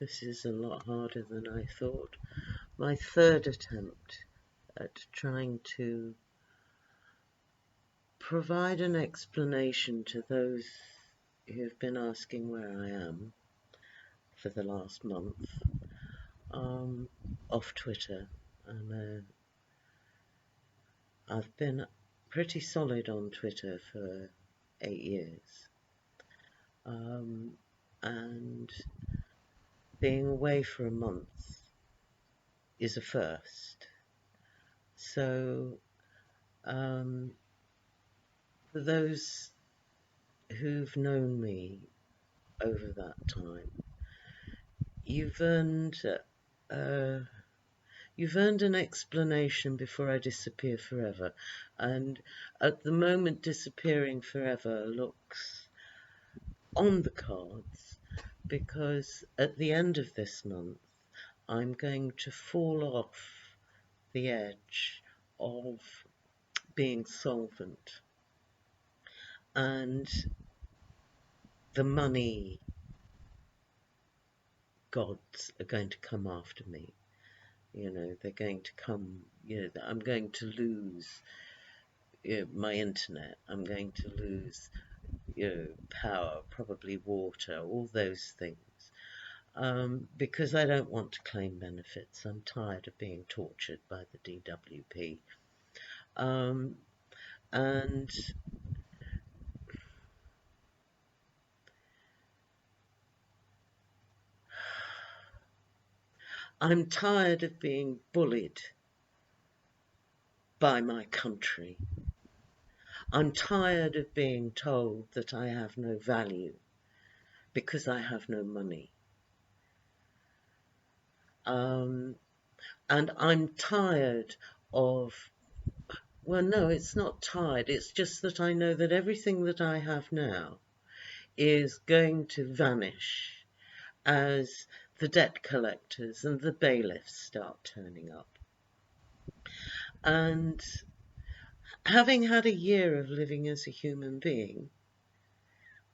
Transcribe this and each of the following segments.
this is a lot harder than I thought. My third attempt at trying to provide an explanation to those who have been asking where I am for the last month, off Twitter. And I've been pretty solid on Twitter for 8 years. And being away for a month is a first. So, for those who've known me over that time, you've earned an explanation before I disappear forever. And at the moment, disappearing forever looks on the cards, because at the end of this month, I'm going to fall off the edge of being solvent, and the money gods are going to come after me. They're going to come, I'm going to lose my internet, I'm going to lose power, probably water, all those things. Because I don't want to claim benefits. I'm tired of being tortured by the DWP. And I'm tired of being bullied by my country. I'm tired of being told that I have no value because I have no money. And I'm tired of, well, no, it's not tired. It's just that I know that everything that I have now is going to vanish as the debt collectors and the bailiffs start turning up. And having had a year of living as a human being,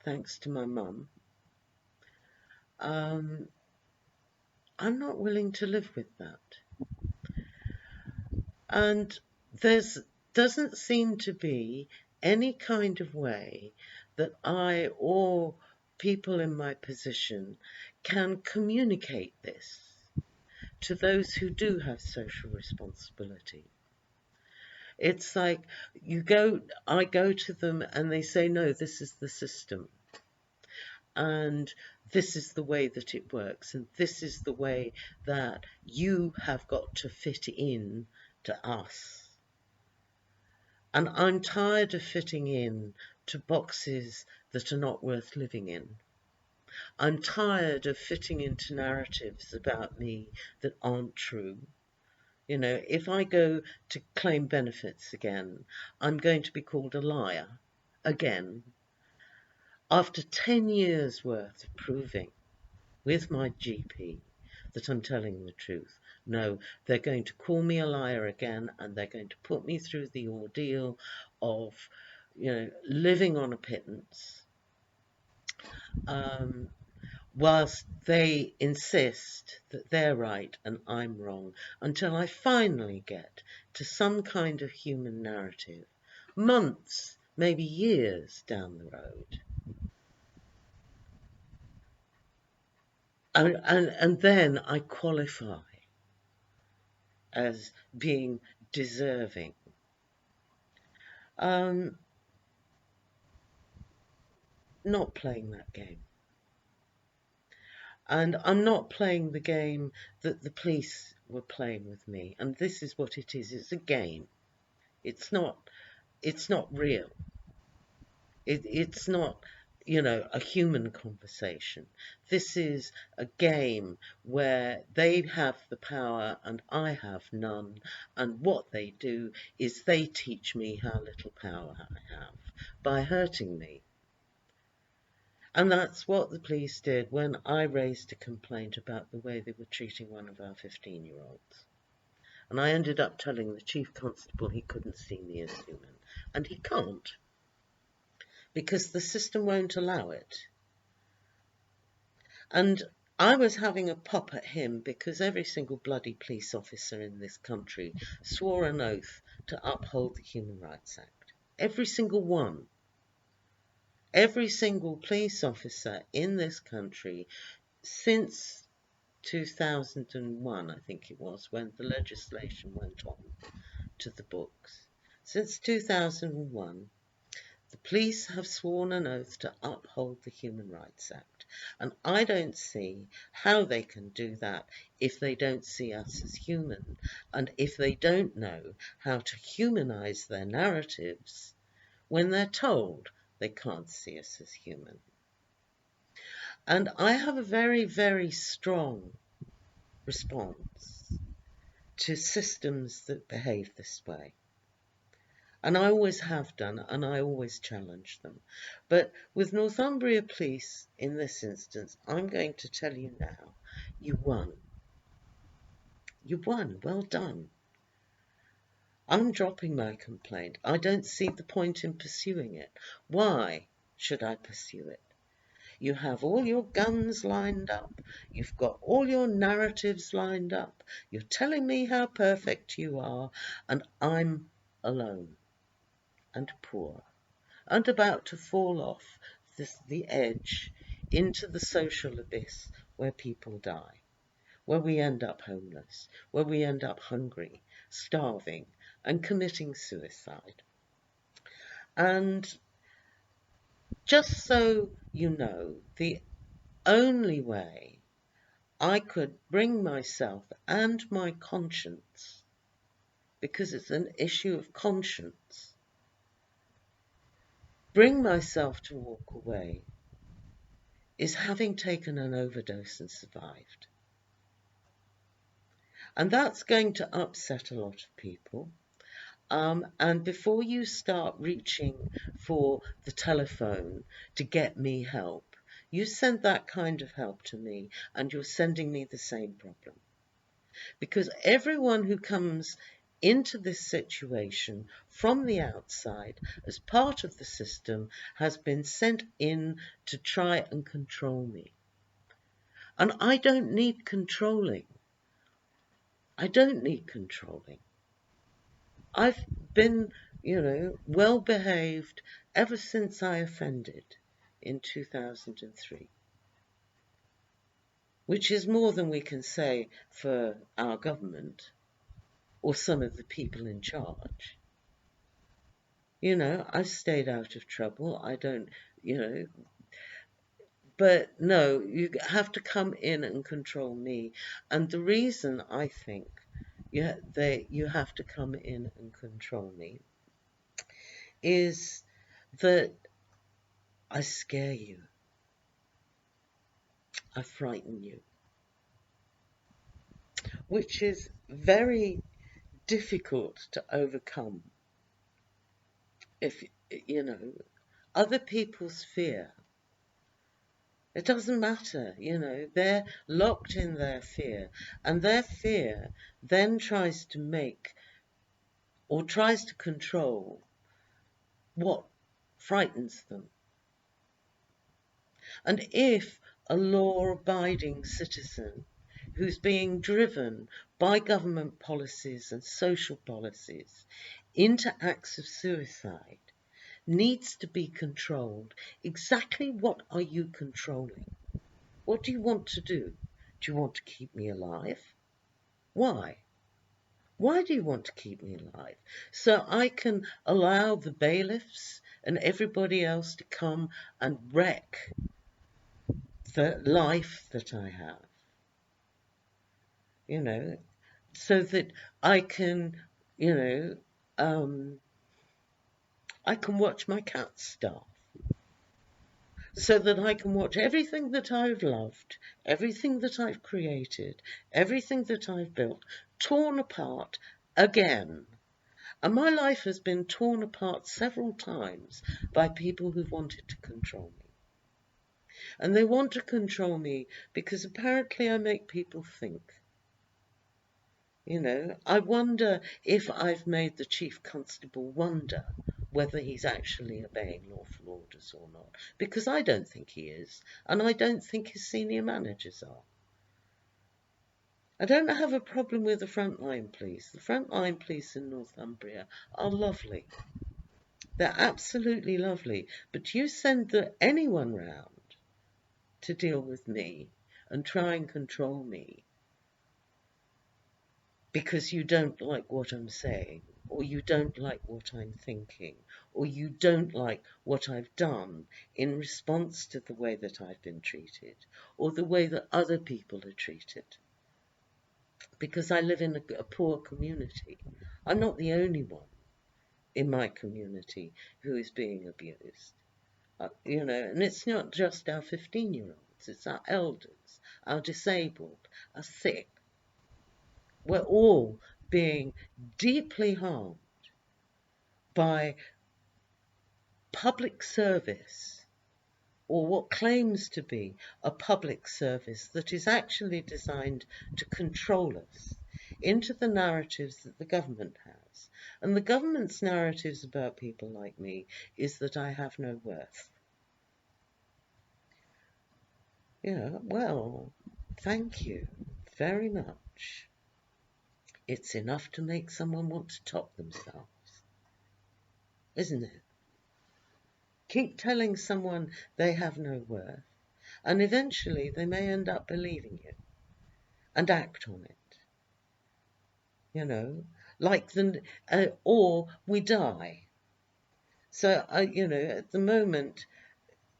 thanks to my mum, I'm not willing to live with that. And doesn't seem to be any kind of way that I or people in my position can communicate this to those who do have social responsibility. It's like I go to them and they say, no, this is the system. And this is the way that it works. And this is the way that you have got to fit in to us. And I'm tired of fitting in to boxes that are not worth living in. I'm tired of fitting into narratives about me that aren't true. If I go to claim benefits again, I'm going to be called a liar again. After 10 years worth of proving with my GP that I'm telling the truth, no, they're going to call me a liar again, and they're going to put me through the ordeal of, living on a pittance, whilst they insist that they're right and I'm wrong, until I finally get to some kind of human narrative, months, maybe years down the road. And then I qualify as being deserving. Not playing that game. And I'm not playing the game that the police were playing with me. And this is what it is. It's a game. It's not real. It's not, a human conversation. This is a game where they have the power and I have none. And what they do is they teach me how little power I have by hurting me. And that's what the police did when I raised a complaint about the way they were treating one of our 15-year-olds. And I ended up telling the chief constable he couldn't see me as human. And he can't, because the system won't allow it. And I was having a pop at him because every single bloody police officer in this country swore an oath to uphold the Human Rights Act. Every single one. Every single police officer in this country since 2001, I think it was, when the legislation went on to the books. Since 2001, the police have sworn an oath to uphold the Human Rights Act. And I don't see how they can do that if they don't see us as human, and if they don't know how to humanise their narratives when they're told they can't see us as human. And I have a very, very strong response to systems that behave this way. And I always have done, and I always challenge them. But with Northumbria Police, in this instance, I'm going to tell you now, you won. You won. Well done. I'm dropping my complaint. I don't see the point in pursuing it. Why should I pursue it? You have all your guns lined up. You've got all your narratives lined up. You're telling me how perfect you are, and I'm alone and poor and about to fall off the edge into the social abyss where people die, where we end up homeless, where we end up hungry, starving, and committing suicide. And just so you know, the only way I could bring myself and my conscience, because it's an issue of conscience, bring myself to walk away is having taken an overdose and survived. And that's going to upset a lot of people. And before you start reaching for the telephone to get me help, you send that kind of help to me and you're sending me the same problem. Because everyone who comes into this situation from the outside as part of the system has been sent in to try and control me. And I don't need controlling. I don't need controlling. I've been, well behaved ever since I offended in 2003. Which is more than we can say for our government or some of the people in charge. I've stayed out of trouble. I don't, but no, you have to come in and control me. And the reason I think you have to come in and control me is that I scare you. I frighten you. Which is very difficult to overcome. If, other people's fear, it doesn't matter, they're locked in their fear. And their fear then tries to make or tries to control what frightens them. And if a law-abiding citizen who's being driven by government policies and social policies into acts of suicide needs to be controlled, exactly what are you controlling? What do you want to do? Do you want to keep me alive? Why? Why do you want to keep me alive? So I can allow the bailiffs and everybody else to come and wreck the life that I have. So that I can, I can watch my cat starve. So that I can watch everything that I've loved, everything that I've created, everything that I've built, torn apart again. And my life has been torn apart several times by people who've wanted to control me. And they want to control me because apparently I make people think. I wonder if I've made the Chief Constable wonder whether he's actually obeying lawful orders or not. Because I don't think he is, and I don't think his senior managers are. I don't have a problem with the frontline police. The frontline police in Northumbria are lovely. They're absolutely lovely. But you send anyone round to deal with me and try and control me because you don't like what I'm saying, or you don't like what I'm thinking, or you don't like what I've done in response to the way that I've been treated, or the way that other people are treated. Because I live in a poor community. I'm not the only one in my community who is being abused. And it's not just our 15-year-olds, it's our elders, our disabled, our sick. We're all being deeply harmed by public service, or what claims to be a public service that is actually designed to control us into the narratives that the government has. And the government's narratives about people like me is that I have no worth. Yeah, well, thank you very much. It's enough to make someone want to top themselves, isn't it? Keep telling someone they have no worth, and eventually they may end up believing you and act on it. Or we die. So, at the moment,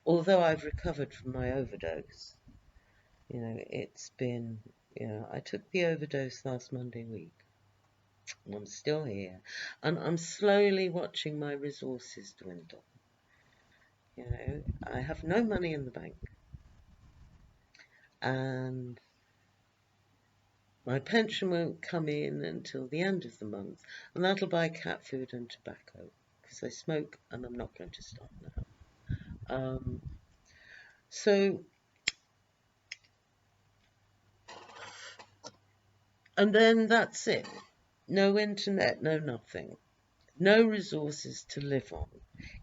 although I've recovered from my overdose, it's been, I took the overdose last Monday week. I'm still here, and I'm slowly watching my resources dwindle. I have no money in the bank, and my pension won't come in until the end of the month, and that'll buy cat food and tobacco, because I smoke, and I'm not going to stop now. And then that's it. No internet, no nothing. No resources to live on,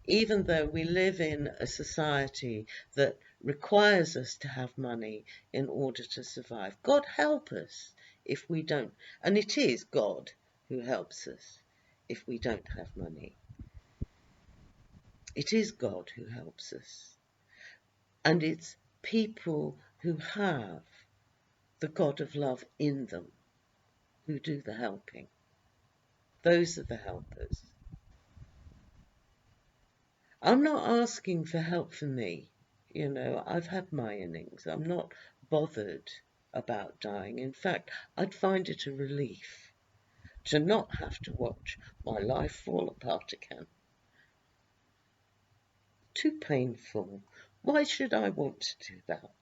even though we live in a society that requires us to have money in order to survive. God help us if we don't. And it is God who helps us if we don't have money. It is God who helps us. And it's people who have the God of love in them who do the helping. Those are the helpers. I'm not asking for help for me. I've had my innings. I'm not bothered about dying. In fact, I'd find it a relief to not have to watch my life fall apart again. Too painful. Why should I want to do that?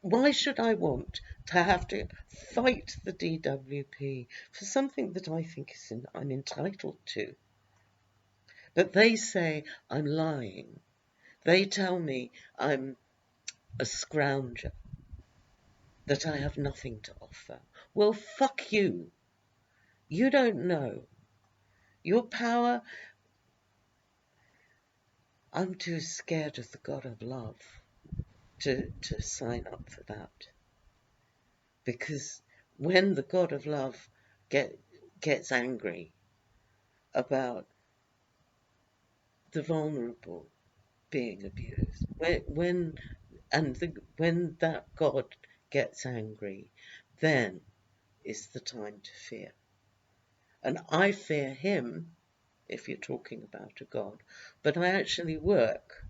Why should I want to have to fight the DWP for something that I think I'm entitled to? But they say I'm lying. They tell me I'm a scrounger, that I have nothing to offer. Well, fuck you. You don't know. Your power, I'm too scared of the God of love to sign up for that. Because when the God of love gets angry about the vulnerable being abused, when that God gets angry, then is the time to fear. And I fear him, if you're talking about a God, but I actually work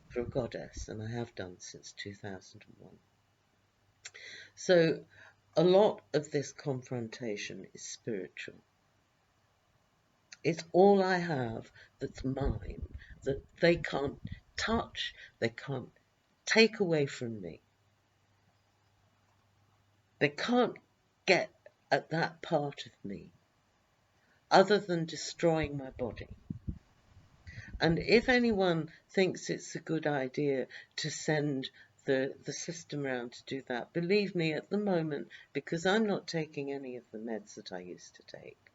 for a goddess, and I have done since 2001. So a lot of this confrontation is spiritual. It's all I have that's mine, that they can't touch, they can't take away from me. They can't get at that part of me other than destroying my body. And if anyone thinks it's a good idea to send the system around to do that, believe me, at the moment, because I'm not taking any of the meds that I used to take,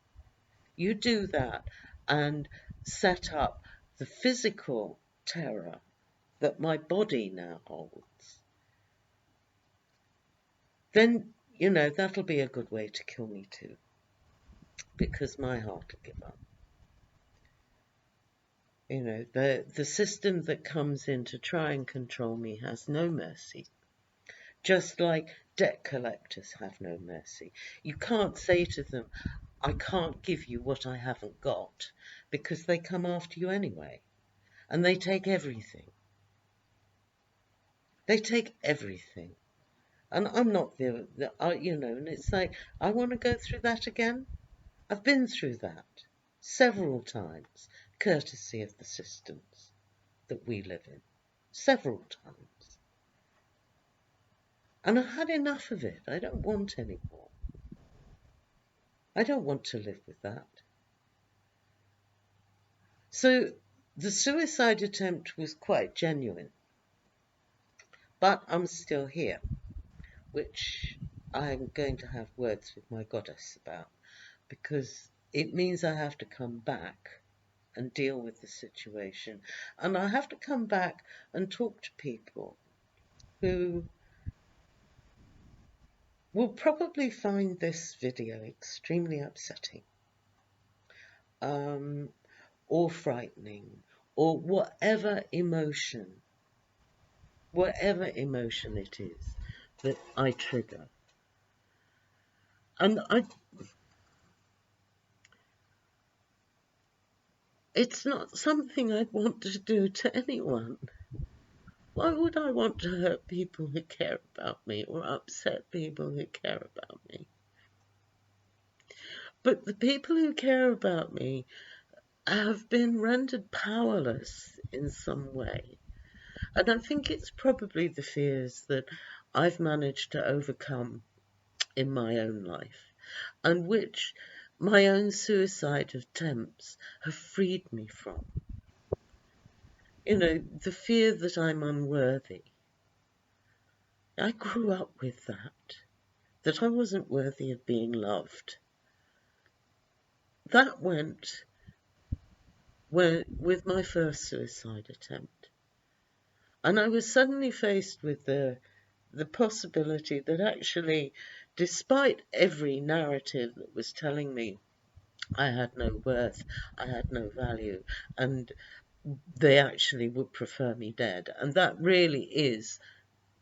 you do that and set up the physical terror that my body now holds, then, that'll be a good way to kill me too, because my heart will give up. The system that comes in to try and control me has no mercy. Just like debt collectors have no mercy. You can't say to them, I can't give you what I haven't got, because they come after you anyway. And they take everything. They take everything. And I'm not and it's like, I want to go through that again. I've been through that several times, courtesy of the systems that we live in. Several times. And I had enough of it. I don't want any more. I don't want to live with that. So the suicide attempt was quite genuine. But I'm still here, which I'm going to have words with my goddess about, because it means I have to come back and deal with the situation. And I have to come back and talk to people who will probably find this video extremely upsetting, or frightening, or whatever emotion it is that I trigger. And it's not something I'd want to do to anyone. Why would I want to hurt people who care about me or upset people who care about me? But the people who care about me have been rendered powerless in some way. And I think it's probably the fears that I've managed to overcome in my own life, and which my own suicide attempts have freed me from. The fear that I'm unworthy. I grew up with that I wasn't worthy of being loved. That went with my first suicide attempt. And I was suddenly faced with the possibility that actually, despite every narrative that was telling me I had no worth, I had no value, and they actually would prefer me dead. And that really is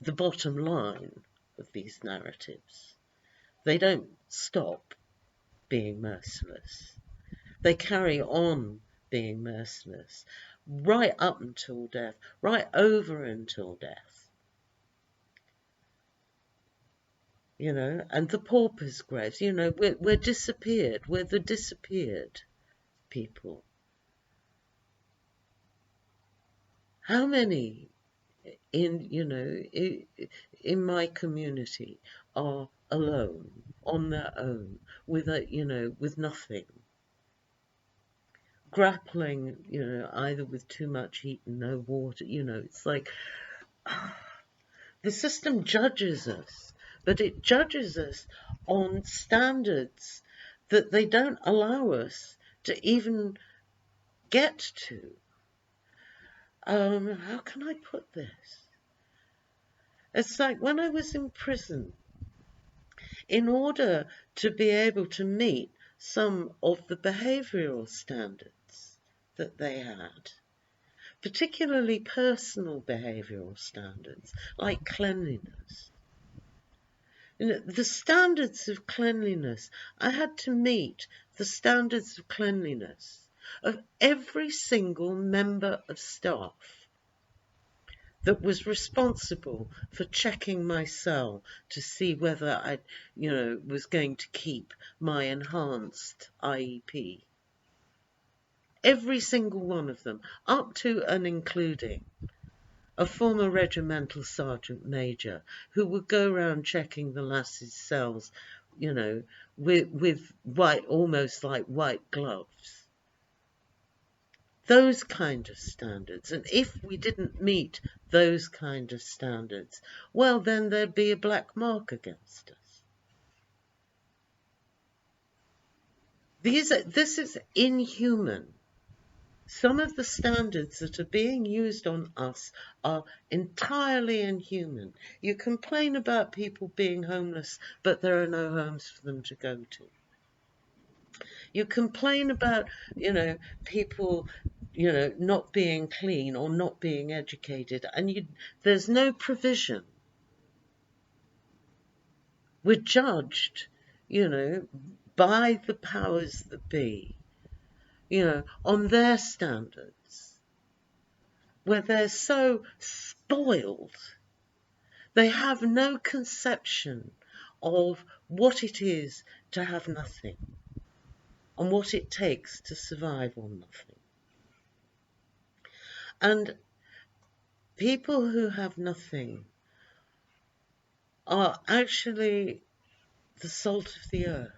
the bottom line of these narratives. They don't stop being merciless. They carry on being merciless right up until death, right over until death. And the paupers' graves, we're disappeared. We're the disappeared people. How many in my community are alone, on their own, with nothing, grappling, either with too much heat and no water. It's like the system judges us, but it judges us on standards that they don't allow us to even get to. How can I put this? It's like when I was in prison, in order to be able to meet some of the behavioural standards that they had, particularly personal behavioural standards, like cleanliness. The standards of cleanliness, I had to meet the standards of cleanliness of every single member of staff that was responsible for checking my cell to see whether I, was going to keep my enhanced IEP. Every single one of them, up to and including a former regimental sergeant major who would go around checking the lasses' cells, with white, almost like white gloves. Those kind of standards. And if we didn't meet those kind of standards, well, then there'd be a black mark against us. This is inhuman. Some of the standards that are being used on us are entirely inhuman. You complain about people being homeless, but there are no homes for them to go to. You complain about, people, not being clean or not being educated, and there's no provision. We're judged, by the powers that be, on their standards, where they're so spoiled. They have no conception of what it is to have nothing and what it takes to survive on nothing. And people who have nothing are actually the salt of the earth.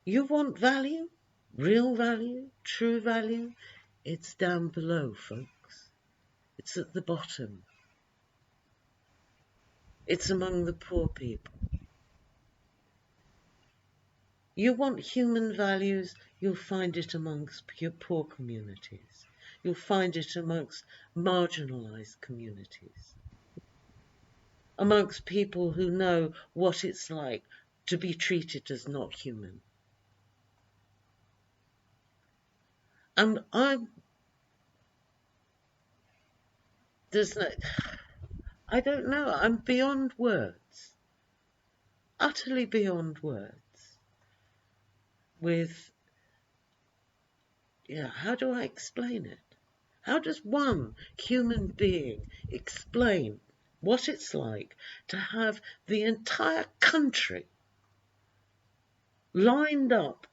You want value? Real value? True value? It's down below, folks. It's at the bottom. It's among the poor people. You want human values, you'll find it amongst poor communities. You'll find it amongst marginalised communities. Amongst people who know what it's like to be treated as not human. And I don't know, I'm beyond words. Utterly beyond words. With, how do I explain it? How does one human being explain what it's like to have the entire country lined up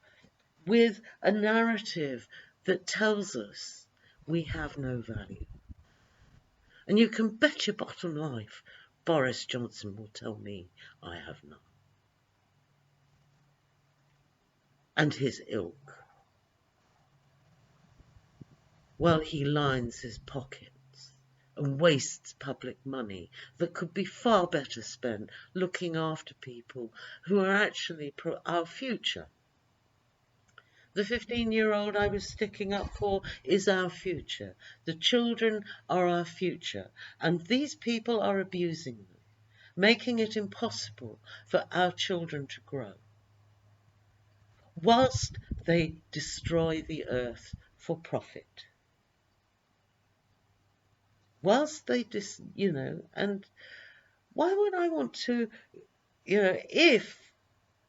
with a narrative that tells us we have no value? And you can bet your bottom life Boris Johnson will tell me I have none. And his ilk. While he lines his pockets and wastes public money that could be far better spent looking after people who are actually our future. The 15-year-old I was sticking up for is our future. The children are our future. And these people are abusing them, making it impossible for our children to grow, whilst they destroy the earth for profit. Whilst they and why would I want to, if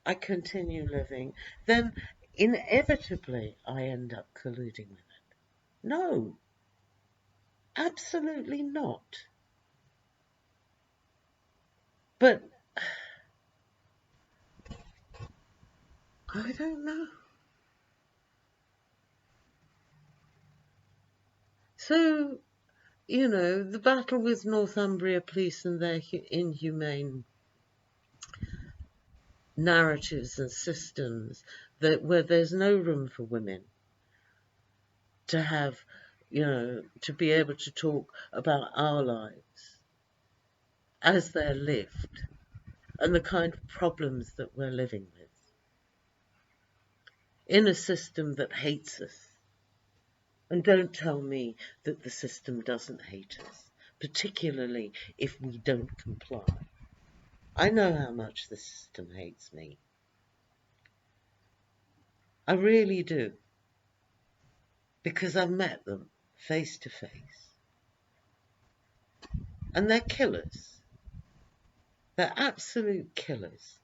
I continue living, then inevitably I end up colluding with it. No, absolutely not. But I don't know. So, the battle with Northumbria police and their inhumane narratives and systems where there's no room for women to have, to be able to talk about our lives as they're lived and the kind of problems that we're living with in a system that hates us. And don't tell me that the system doesn't hate us, particularly if we don't comply. I know how much the system hates me. I really do. Because I've met them face to face. And they're killers. They're absolute killers.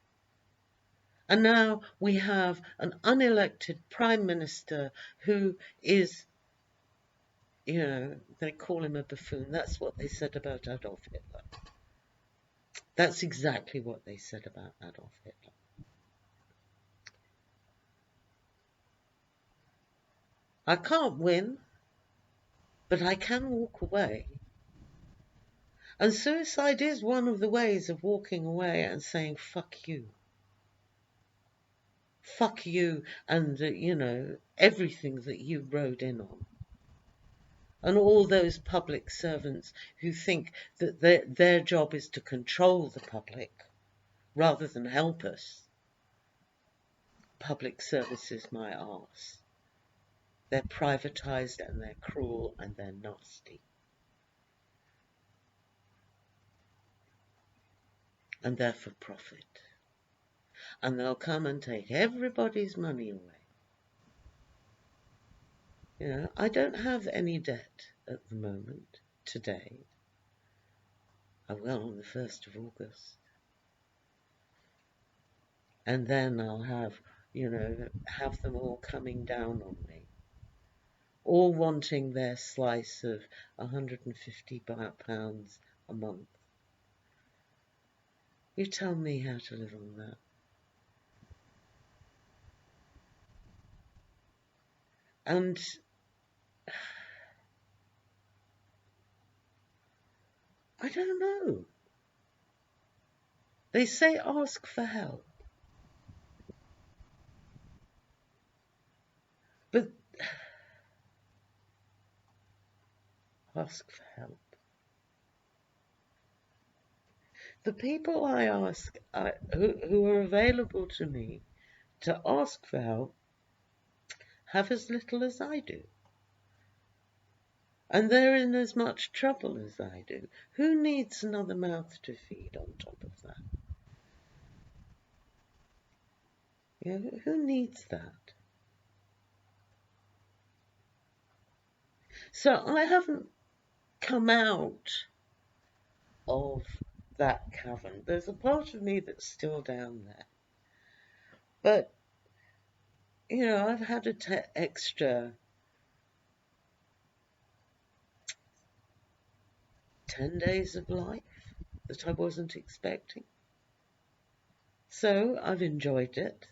And now we have an unelected Prime Minister who is, they call him a buffoon. That's what they said about Adolf Hitler. That's exactly what they said about Adolf Hitler. I can't win, but I can walk away. And suicide is one of the ways of walking away and saying, fuck you. Fuck you and, everything that you rode in on. And all those public servants who think that their job is to control the public rather than help us. public services my arse. They're privatised and they're cruel and they're nasty. And they're for profit. And they'll come and take everybody's money away. You know, I don't have any debt at the moment, today. I will on the 1st of August. And then I'll have, have them all coming down on me. All wanting their slice of £150 a month. You tell me how to live on that. And I don't know. They say ask for help. But ask for help. The people I ask, who are available to me to ask for help, have as little as I do. And they're in as much trouble as I do. Who needs another mouth to feed on top of that? You know, who needs that? So I haven't come out of that cavern. There's a part of me that's still down there. But, I've had an extra 10 days of life that I wasn't expecting. So I've enjoyed it.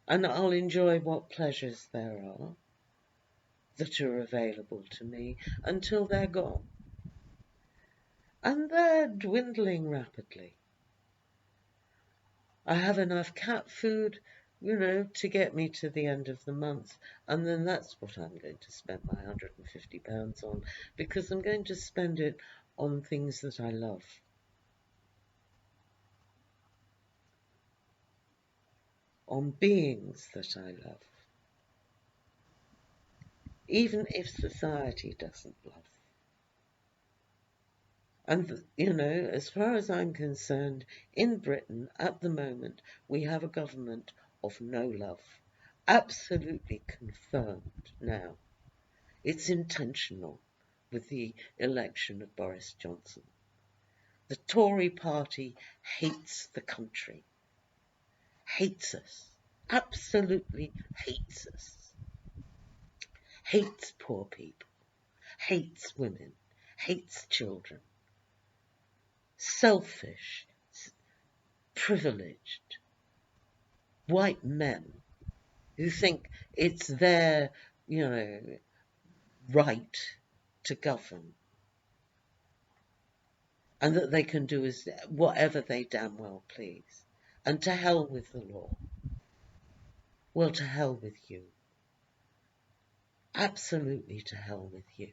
And I'll enjoy what pleasures there are that are available to me until they're gone. And they're dwindling rapidly. I have enough cat food, to get me to the end of the month. And then that's what I'm going to spend my £150 on, because I'm going to spend it on things that I love. On beings that I love. Even if society doesn't love. And, as far as I'm concerned, in Britain, at the moment, we have a government of no love. Absolutely confirmed now. It's intentional with the election of Boris Johnson. The Tory party hates the country. Hates us. Absolutely hates us. Hates poor people. Hates women. Hates children. Selfish, privileged, white men who think it's their, right to govern and that they can do whatever they damn well please. And to hell with the law. Well, to hell with you. Absolutely to hell with you.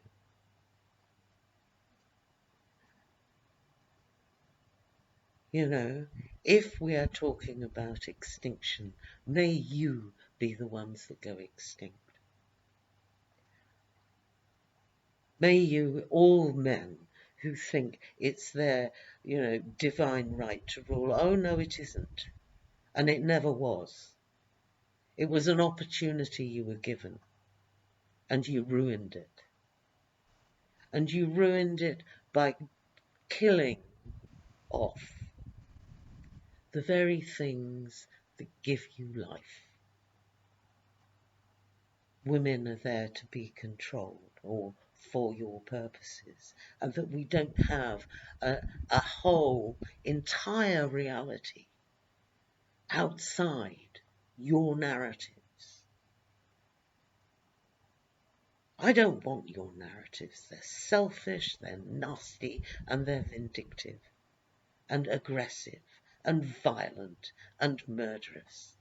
If we are talking about extinction, may you be the ones that go extinct. May you, all men who think it's their, divine right to rule. Oh, no, it isn't. And it never was. It was an opportunity you were given. And you ruined it. And you ruined it by killing off the very things that give you life. Women are there to be controlled or for your purposes, and that we don't have a whole entire reality outside your narratives. I don't want your narratives. They're selfish, they're nasty, and they're vindictive, and aggressive, and violent, and murderous.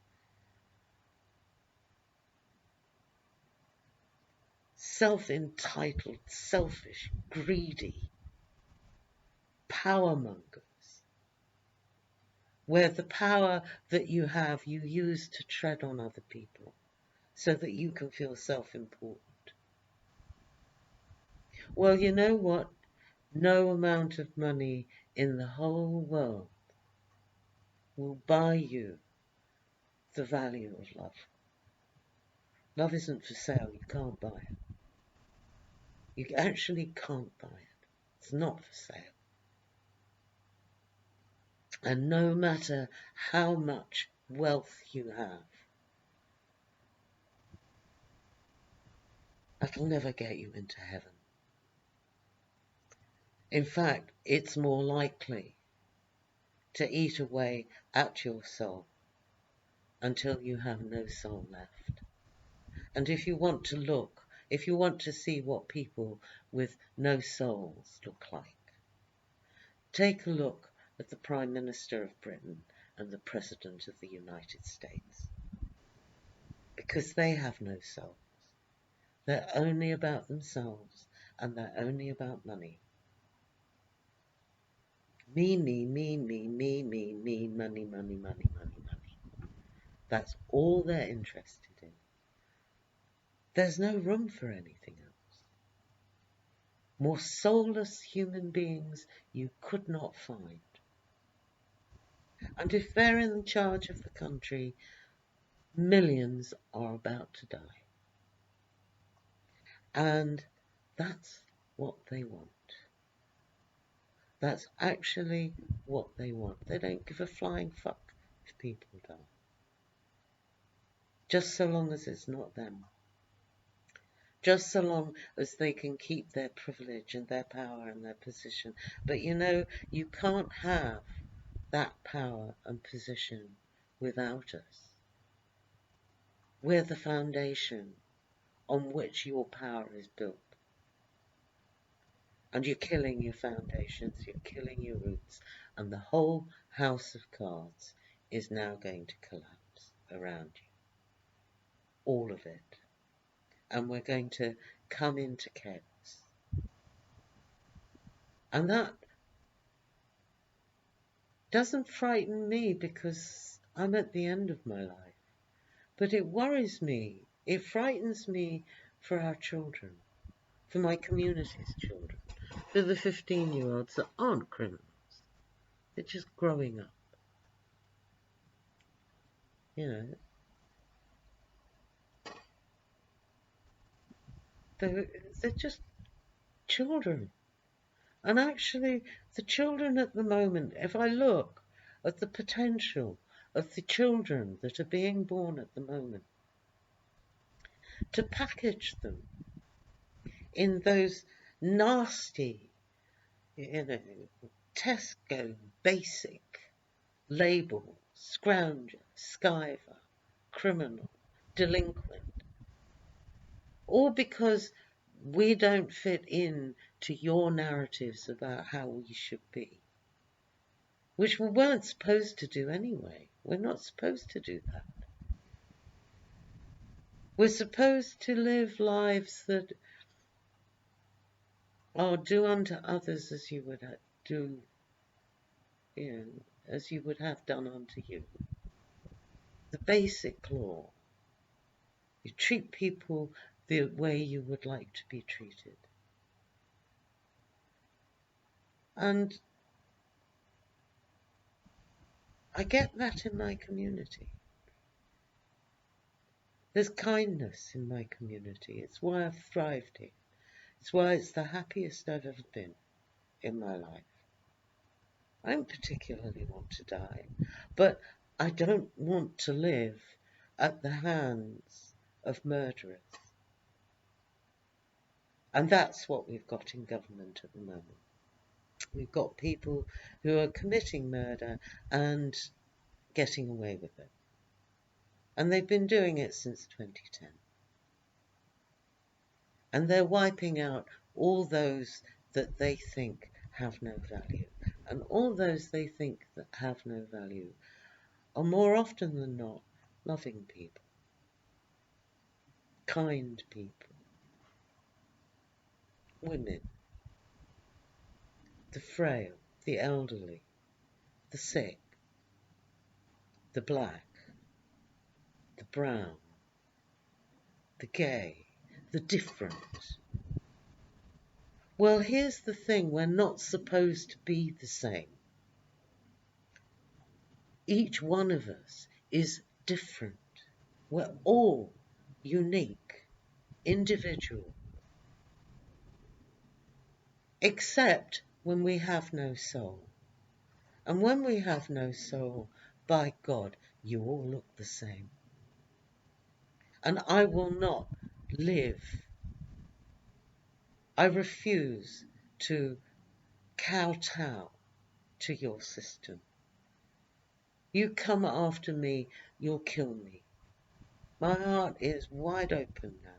Self-entitled, selfish, greedy, power mongers, where the power that you have you use to tread on other people so that you can feel self-important. Well, you know what? No amount of money in the whole world will buy you the value of love. Love isn't for sale. You can't buy it. You actually can't buy it. It's not for sale. And no matter how much wealth you have, that'll never get you into heaven. In fact, it's more likely to eat away at your soul until you have no soul left. And if you want to look, if you want to see what people with no souls look like, take a look at the Prime Minister of Britain and the President of the United States. Because they have no souls. They're only about themselves, and they're only about money. Me, me, me, me, me, me, me, money, money, money, money, money. That's all they're interested in. There's no room for anything else. More soulless human beings you could not find. And if they're in charge of the country, millions are about to die. And that's what they want. That's actually what they want. They don't give a flying fuck if people die. Just so long as it's not them. Just so long as they can keep their privilege and their power and their position. But you know, you can't have that power and position without us. We're the foundation on which your power is built. And you're killing your foundations, you're killing your roots, and the whole house of cards is now going to collapse around you. All of it. And we're going to come into chaos. And that doesn't frighten me because I'm at the end of my life. But it worries me. It frightens me for our children, for my community's children, for the 15-year-olds that aren't criminals. They're just growing up. You know, they're just children. And actually, the children at the moment, if I look at the potential of the children that are being born at the moment, to package them in those nasty, Tesco basic labels, scrounger, skiver, criminal, delinquent, all because we don't fit in to your narratives about how we should be, which we weren't supposed to do anyway. We're not supposed to do that. We're supposed to live lives that are do unto others as you would do, as you would have done unto you. The basic law. You treat people the way you would like to be treated. And I get that in my community. There's kindness in my community. It's why I've thrived here. It's why it's the happiest I've ever been in my life. I don't particularly want to die, but I don't want to live at the hands of murderers. And that's what we've got in government at the moment. We've got people who are committing murder and getting away with it. And they've been doing it since 2010. And they're wiping out all those that they think have no value. And all those they think that have no value are more often than not loving people, kind people, women, the frail, the elderly, the sick, the black, the brown, the gay, the different. Well, here's the thing, we're not supposed to be the same. Each one of us is different. We're all unique, individual, except when we have no soul. And when we have no soul, by God, you all look the same. And I will not live. I refuse to kowtow to your system. You come after me, you'll kill me. My heart is wide open now.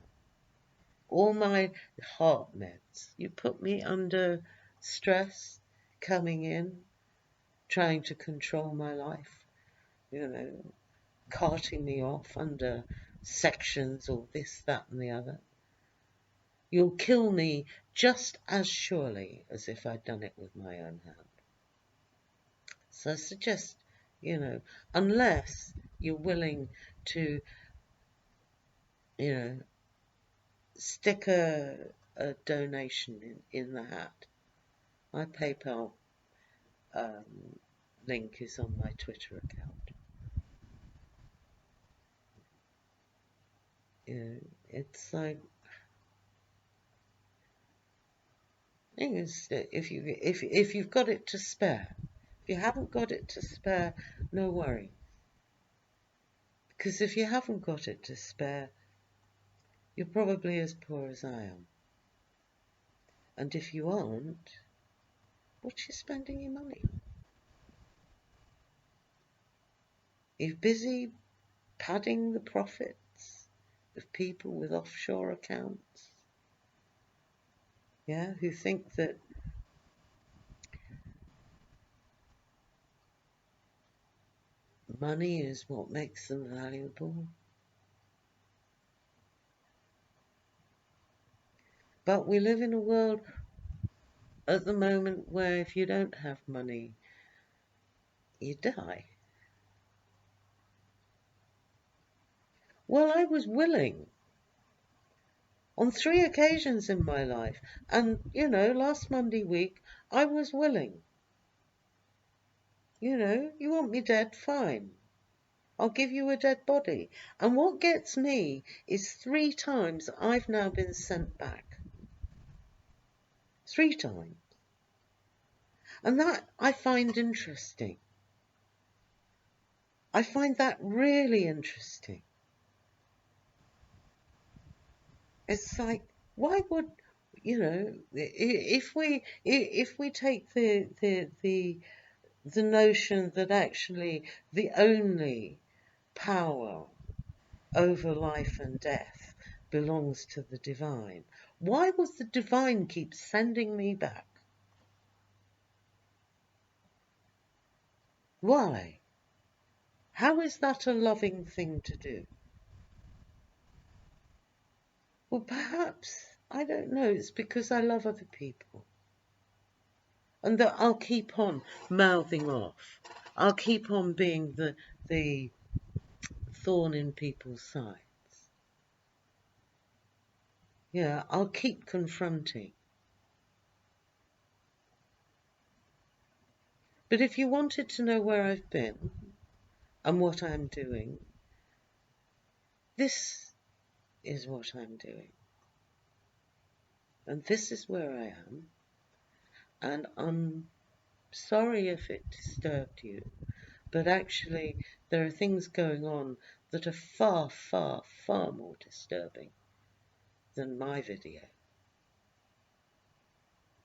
All my heart meds. You put me under stress, coming in, trying to control my life, carting me off under sections or this, that and the other. You'll kill me just as surely as if I'd done it with my own hand. So I suggest, unless you're willing to, stick a donation in the hat. My PayPal link is on my Twitter account. It's like, thing is, if you've got it to spare, if you haven't got it to spare, no worry. Because if you haven't got it to spare, you're probably as poor as I am. And if you aren't, what are you spending your money on? You're busy padding the profits of people with offshore accounts, who think that money is what makes them valuable. But we live in a world at the moment where if you don't have money, you die. Well, I was willing on 3 occasions in my life, and last Monday week I was willing. You want me dead, fine. I'll give you a dead body. And what gets me is 3 times I've now been sent back. 3 times. And that I find interesting. I find that really interesting. It's like, why would, if we take the notion that actually the only power over life and death belongs to the divine, why would the divine keep sending me back? Why? How is that a loving thing to do? Well, perhaps, I don't know, it's because I love other people. And that I'll keep on mouthing off. I'll keep on being the thorn in people's sides. I'll keep confronting. But if you wanted to know where I've been and what I'm doing, this is what I'm doing. And this is where I am. And I'm sorry if it disturbed you, but actually there are things going on that are far, far, far more disturbing than my video.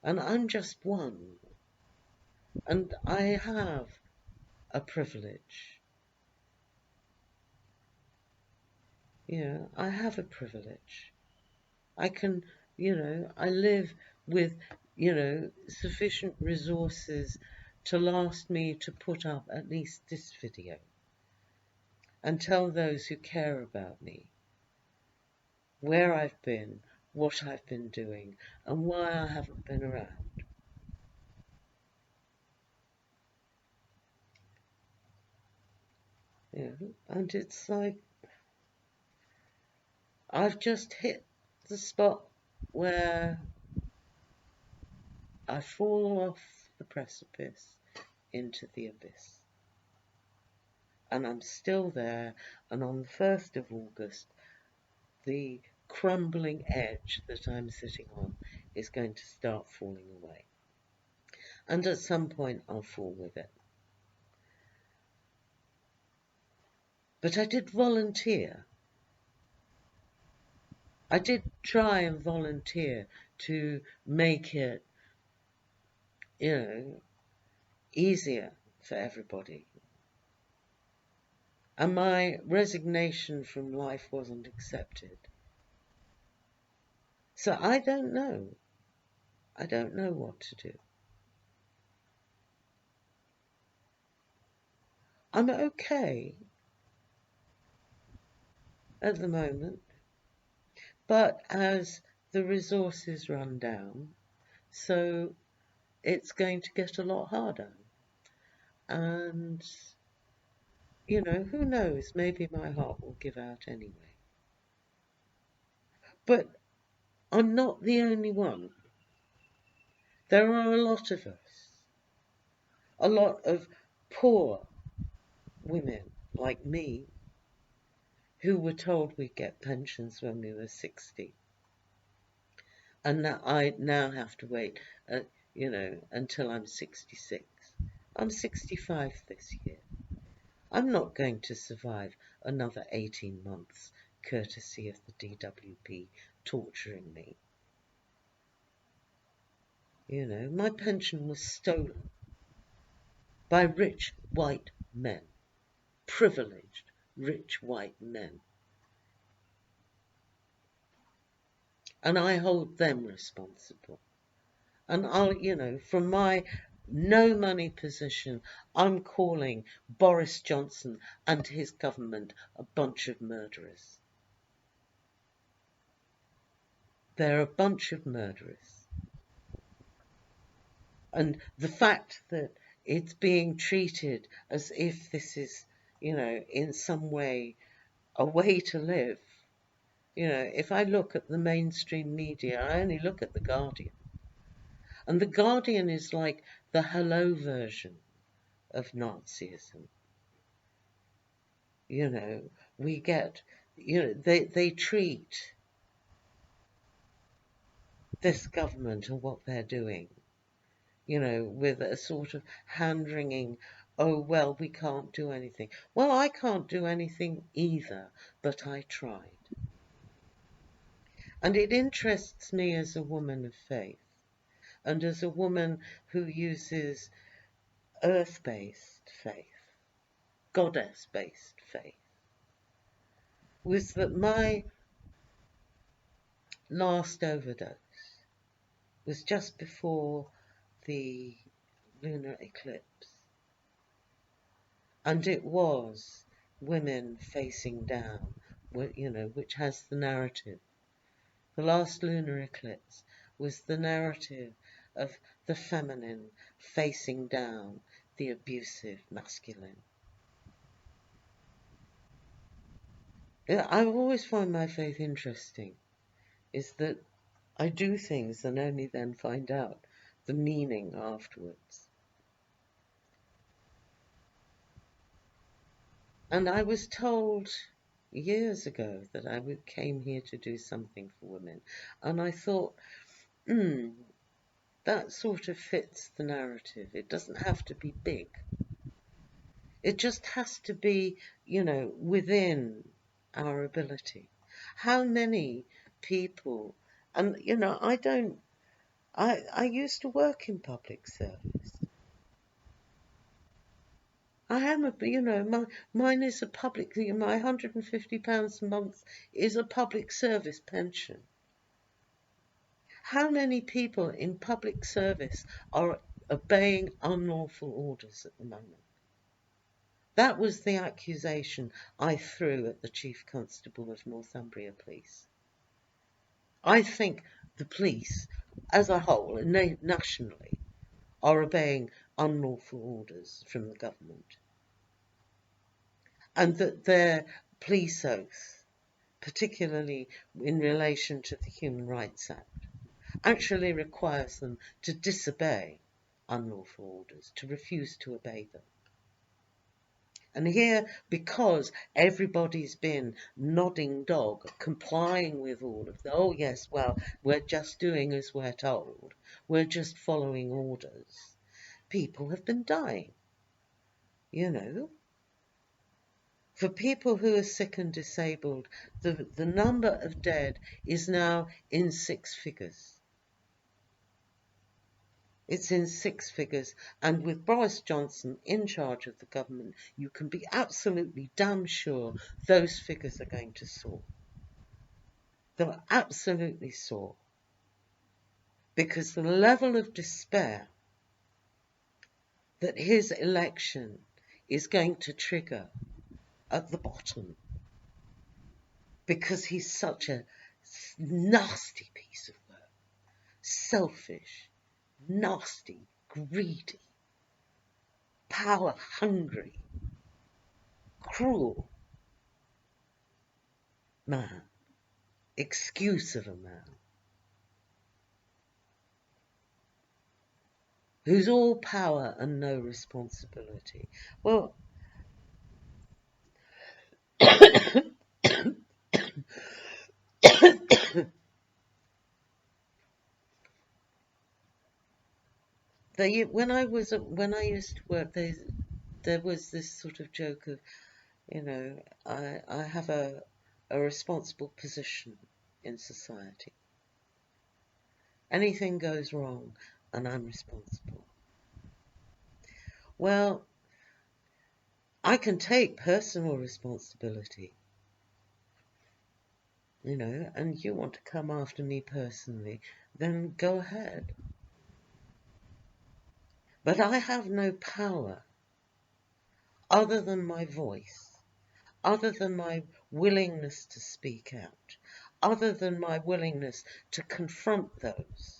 And I'm just one. And I have a privilege. I have a privilege. I can, I live with, sufficient resources to last me to put up at least this video and tell those who care about me where I've been, what I've been doing, and why I haven't been around. And it's like I've just hit the spot where I fall off the precipice into the abyss. And I'm still there, and on the 1st of August, the crumbling edge that I'm sitting on is going to start falling away. And at some point, I'll fall with it. But I did volunteer. I did try and volunteer to make it, easier for everybody. And my resignation from life wasn't accepted. So I don't know. I don't know what to do. I'm okay at the moment, but as the resources run down, so it's going to get a lot harder. And, who knows, maybe my heart will give out anyway. But I'm not the only one. There are a lot of us, a lot of poor women like me who were told we'd get pensions when we were 60. And now I now have to wait, until I'm 66. I'm 65 this year. I'm not going to survive another 18 months, courtesy of the DWP torturing me. My pension was stolen by rich white men, privileged rich white men. And I hold them responsible. And I'll, from my no money position, I'm calling Boris Johnson and his government a bunch of murderers. They're a bunch of murderers. And the fact that it's being treated as if this is, in some way a way to live. If I look at the mainstream media, I only look at The Guardian. And The Guardian is like the hello version of Nazism. We get, they treat this government and what they're doing, with a sort of hand-wringing, oh, well, we can't do anything. Well, I can't do anything either, but I tried. And it interests me as a woman of faith, and as a woman who uses earth-based faith, goddess-based faith, was that my last overdose was just before the lunar eclipse. And it was women facing down, which has the narrative. The last lunar eclipse was the narrative of the feminine facing down the abusive masculine. I've always found my faith interesting, is that I do things and only then find out the meaning afterwards. And I was told years ago that I came here to do something for women. And I thought, that sort of fits the narrative. It doesn't have to be big. It just has to be, within our ability. How many people, and, I used to work in public service. I am mine is a public, my £150 a month is a public service pension. How many people in public service are obeying unlawful orders at the moment? That was the accusation I threw at the Chief Constable of Northumbria Police. I think the police, as a whole, and nationally, are obeying unlawful orders from the government. and that their police oath, particularly in relation to the Human Rights Act, actually requires them to disobey unlawful orders, to refuse to obey them. And here, because everybody's been nodding dog, complying with all of the, oh yes, well, we're just doing as we're told, we're just following orders, people have been dying, you know. For people who are sick and disabled, the number of dead is now in 6 figures. It's in 6 figures, and with Boris Johnson in charge of the government, you can be absolutely damn sure those figures are going to soar. They'll absolutely soar. Because the level of despair that his election is going to trigger at the bottom, because he's such a nasty piece of work, selfish, nasty, greedy, power-hungry, cruel man, excuse of a man, who's all power and no responsibility. Well, when I used to work, there was this sort of joke of, I have a responsible position in society. Anything goes wrong and I'm responsible. Well, I can take personal responsibility, and you want to come after me personally, then go ahead. But I have no power other than my voice, other than my willingness to speak out, other than my willingness to confront those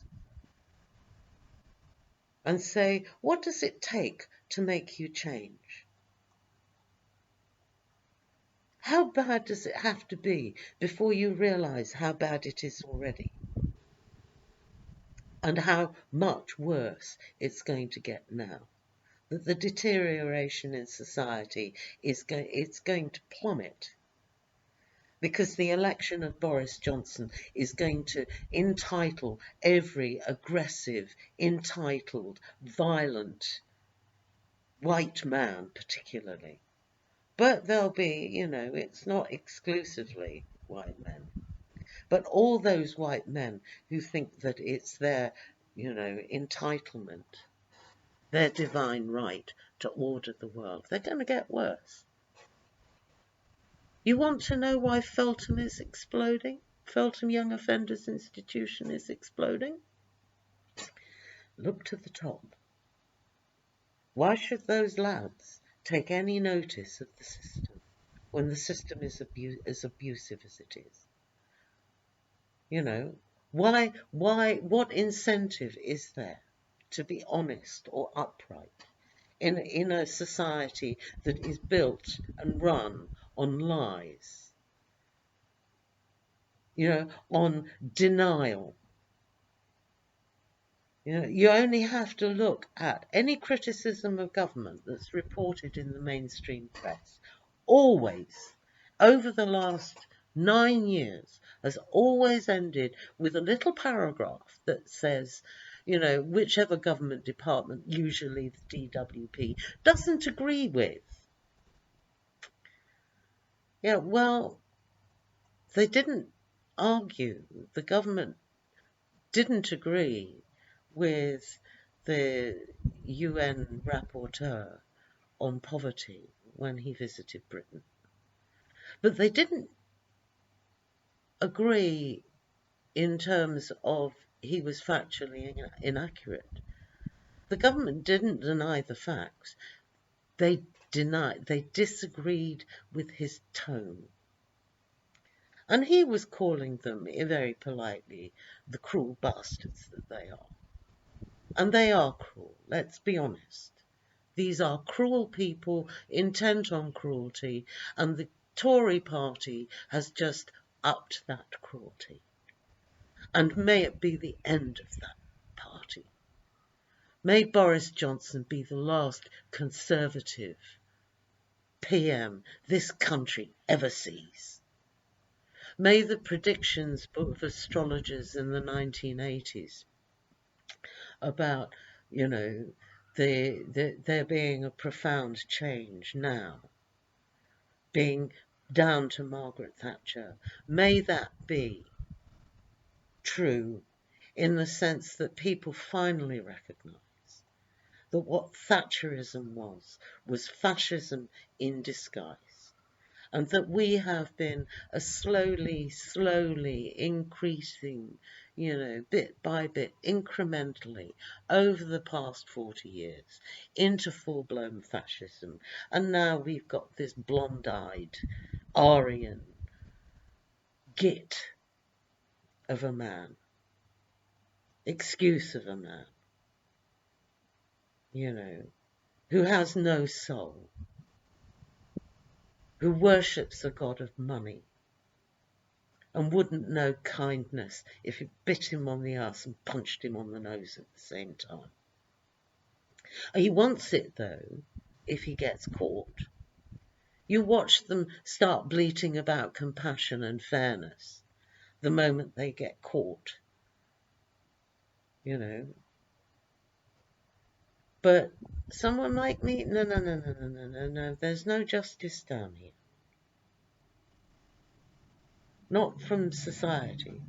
and say, what does it take to make you change? How bad does it have to be before you realise how bad it is already? And how much worse it's going to get now? That the deterioration in society it's going to plummet. Because the election of Boris Johnson is going to entitle every aggressive, entitled, violent white man particularly. But there'll be, it's not exclusively white men. But all those white men who think that it's their, entitlement, their divine right to order the world, they're going to get worse. You want to know why Feltham is exploding? Feltham Young Offenders Institution is exploding? Look to the top. Why should those lads take any notice of the system when the system is as abusive as it is? What incentive is there to be honest or upright in a society that is built and run on lies, on denial? You only have to look at any criticism of government that's reported in the mainstream press. Always, over the last 9 years, has always ended with a little paragraph that says, whichever government department, usually the DWP, doesn't agree with. Yeah, well, they didn't argue. The government didn't agree with the UN rapporteur on poverty when he visited Britain. But they didn't agree in terms of he was factually inaccurate. The government didn't deny the facts. They disagreed with his tone. And he was calling them, very politely, the cruel bastards that they are. And they are cruel, let's be honest. These are cruel people intent on cruelty, and the Tory party has just upped that cruelty. And may it be the end of that party. May Boris Johnson be the last Conservative PM this country ever sees. May the predictions of astrologers in the 1980s about, there being a profound change now, being down to Margaret Thatcher, may that be true in the sense that people finally recognise that what Thatcherism was fascism in disguise. And that we have been a slowly increasing, bit by bit, incrementally, over the past 40 years, into full-blown fascism. And now we've got this blonde-eyed, Aryan git of a man, excuse of a man, who has no soul, who worships a god of money, and wouldn't know kindness if you bit him on the arse and punched him on the nose at the same time. He wants it, though, if he gets caught. You watch them start bleating about compassion and fairness the moment they get caught, But someone like me, no, there's no justice down here. Not from society.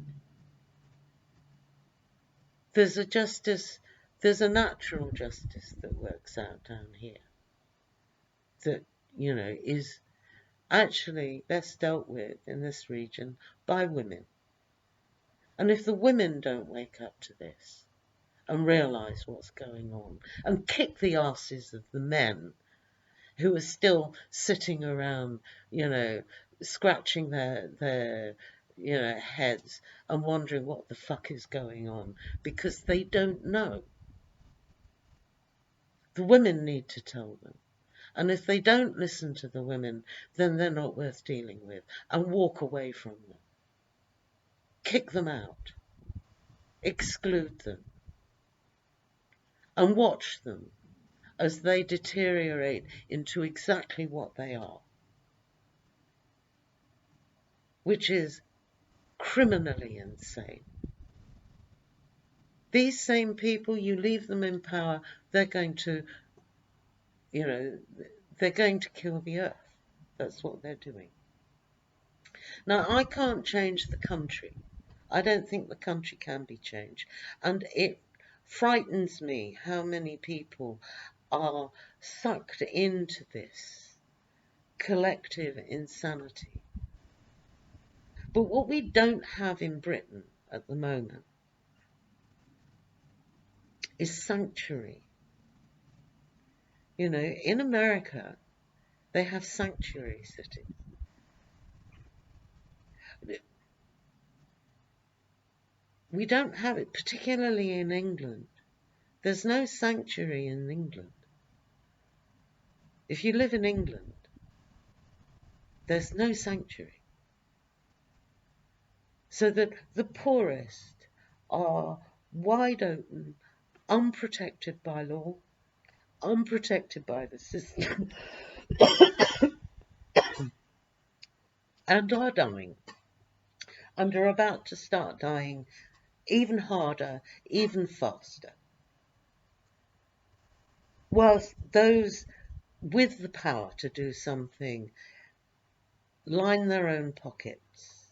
There's a natural justice that works out down here. That, is actually best dealt with in this region by women. And if the women don't wake up to this and realise what's going on and kick the asses of the men who are still sitting around, scratching their heads and wondering what the fuck is going on because they don't know. The women need to tell them. And if they don't listen to the women, then they're not worth dealing with, and walk away from them. Kick them out. Exclude them. And watch them as they deteriorate into exactly what they are, which is criminally insane. These same people, you leave them in power, they're going to, they're going to kill the earth. That's what they're doing. Now, I can't change the country. I don't think the country can be changed. And it frightens me how many people are sucked into this collective insanity. But what we don't have in Britain at the moment is sanctuary. In America, they have sanctuary cities. We don't have it, particularly in England. There's no sanctuary in England. If you live in England, there's no sanctuary. So that the poorest are wide open, unprotected by law, unprotected by the system, and are dying, and are about to start dying even harder, even faster. Whilst those with the power to do something line their own pockets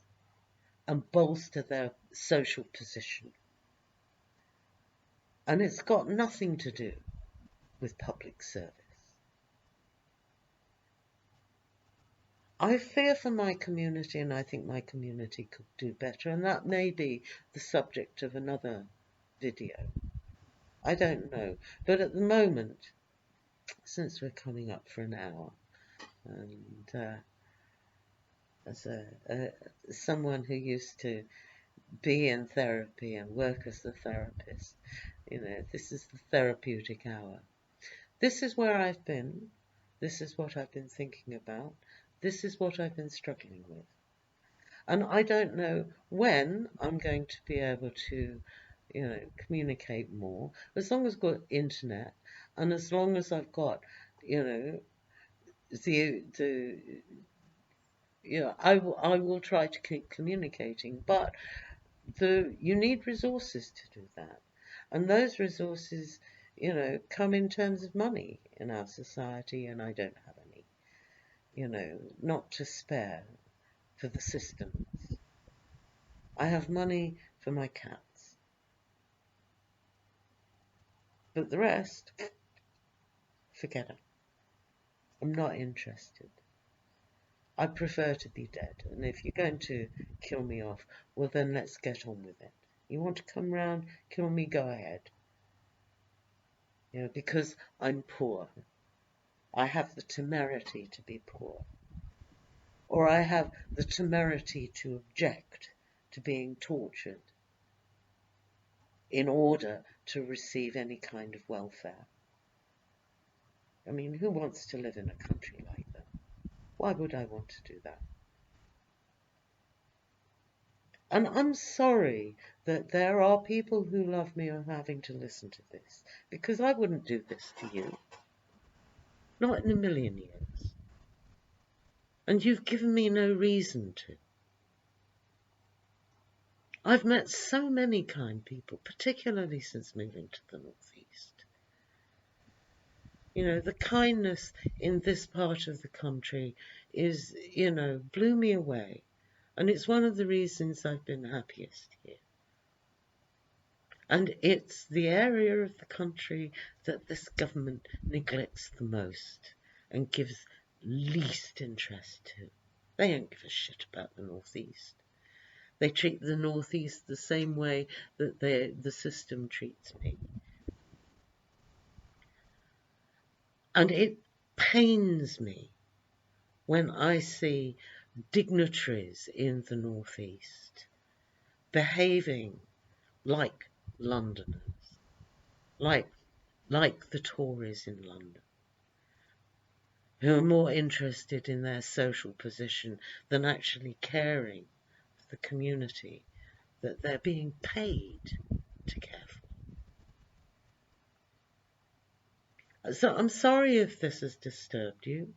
and bolster their social position. And it's got nothing to do with public service. I fear for my community, and I think my community could do better, and that may be the subject of another video. I don't know. But at the moment, since we're coming up for an hour, and as someone who used to be in therapy and work as a therapist, this is the therapeutic hour. This is where I've been. This is what I've been thinking about. This is what I've been struggling with. And I don't know when I'm going to be able to, communicate more. As long as I've got internet, and as long as I've got, the I will try to keep communicating. But you need resources to do that, and those resources, come in terms of money in our society, and I don't have any, not to spare for the systems. I have money for my cats, but the rest, forget it. I'm not interested. I prefer to be dead, and if you're going to kill me off, well then let's get on with it. You want to come round, kill me, go ahead. Because I'm poor. I have the temerity to be poor. Or I have the temerity to object to being tortured in order to receive any kind of welfare. I mean, who wants to live in a country like that? Why would I want to do that? And I'm sorry that there are people who love me are having to listen to this, because I wouldn't do this to you. Not in a million years. And you've given me no reason to. I've met so many kind people, particularly since moving to the northeast. The kindness in this part of the country is, blew me away. And it's one of the reasons I've been happiest here. And it's the area of the country that this government neglects the most and gives least interest to. They don't give a shit about the northeast. They treat the northeast the same way that the system treats me. And it pains me when I see dignitaries in the northeast behaving like Londoners, like the Tories in London, who are more interested in their social position than actually caring for the community that they're being paid to care for. So I'm sorry if this has disturbed you,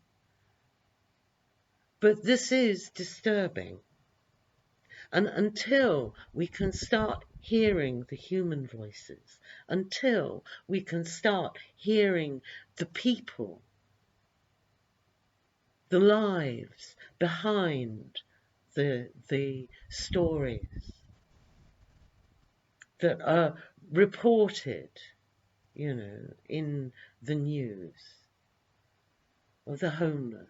but this is disturbing. And until we can start hearing the human voices, until we can start hearing the people, the lives behind the stories that are reported, in the news, of the homeless,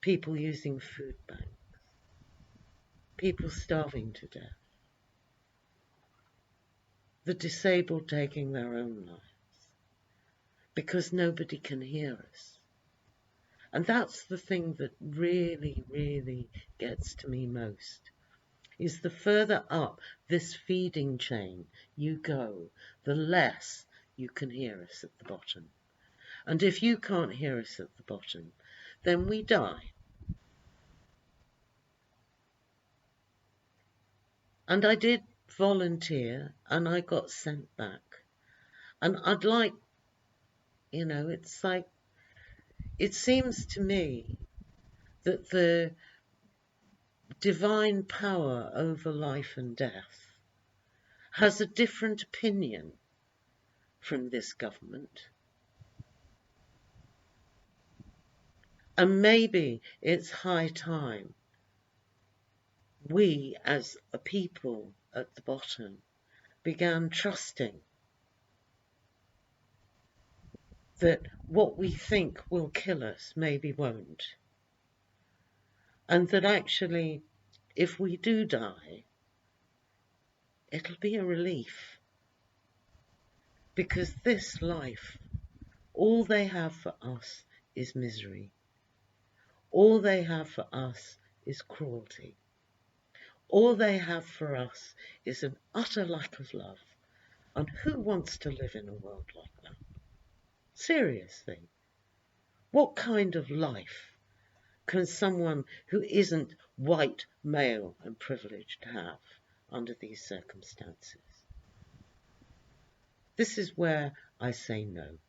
people using food banks, people starving to death, the disabled taking their own lives, because nobody can hear us. And that's the thing that really, really gets to me most, is the further up this feeding chain you go, the less you can hear us at the bottom. And if you can't hear us at the bottom, then we die. And I did volunteer, and I got sent back. And I'd like, it's like, it seems to me that the divine power over life and death has a different opinion from this government. And maybe it's high time we, as a people at the bottom, began trusting that what we think will kill us maybe won't. And that actually, if we do die, it'll be a relief. Because this life, all they have for us is misery. All they have for us is cruelty. All they have for us is an utter lack of love. And who wants to live in a world like that? Seriously. What kind of life can someone who isn't white, male and privileged have under these circumstances? This is where I say no.